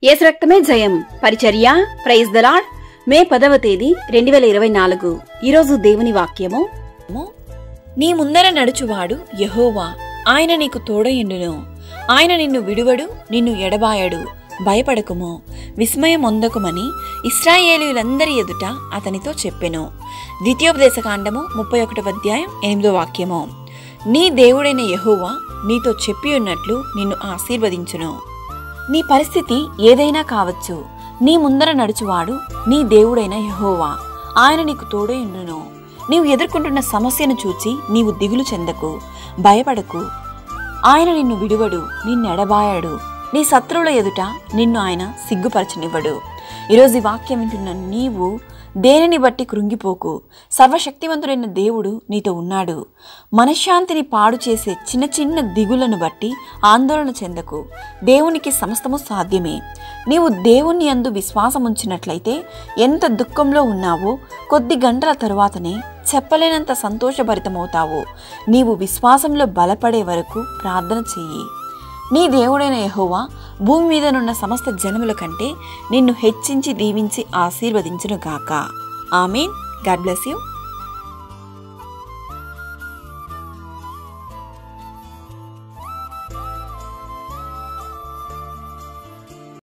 యేసు రక్తమే జయం పరిచర్య ప్రైజ్ ద లార్డ్. మే 10వ తేదీ 2024. ఈరోజు దేవుని వాక్యము, నీ ముందర నడుచువాడు యెహోవా, ఆయన నీకు తోడయుండును. ఆయన నిన్ను విడువడు, నిన్ను ఎడబాయడు. భయపడకుము, విస్మయమొందకుమని ఇశ్రాయేలీయులందరి ఎదుట అతనితో చెప్పెను. ద్వితీయోపదేశకాండము 31వ అధ్యాయం 8వ వాక్యము. నీ దేవుడైన యెహోవా నీతో చెప్పియున్నట్లు నిన్ను ఆశీర్వదించును. నీ పరిస్థితి ఏదైనా కావచ్చు, నీ ముందర నడుచువాడు నీ దేవుడైన యెహోవా, ఆయన నీకు తోడయుండును. నీవు ఎదుర్కొంటున్న సమస్యను చూచి నీవు దిగులు చెందకు, భయపడకు. ఆయన నిన్ను విడువడు, నిన్నెడబాయడు. నీ శత్రువుల ఎదుట నిన్ను ఆయన సిగ్గుపరచనివ్వడు. ఈరోజు ఈ వాక్యం వింటున్న నీవు దేనిని బట్టి కృంగిపోకు. సర్వశక్తివంతుడైన దేవుడు నీతో ఉన్నాడు. మనశ్శాంతిని పాడు చేసే చిన్న చిన్న దిగులను బట్టి ఆందోళన చెందకు. దేవునికి సమస్తము సాధ్యమే. నీవు దేవుని యందు విశ్వాసం ఉంచినట్లయితే ఎంత దుఃఖంలో ఉన్నావో కొద్ది గంటల తరువాతనే చెప్పలేనంత సంతోషభరితమవుతావు. నీవు విశ్వాసంలో బలపడే వరకు ప్రార్థన చెయ్యి. నీ దేవుడైన యెహోవా భూమి మీదనున్న సమస్త జనముల కంటే నిన్ను హెచ్చించి దీవించి ఆశీర్వదించును గాక. ఆమేన్. God bless you.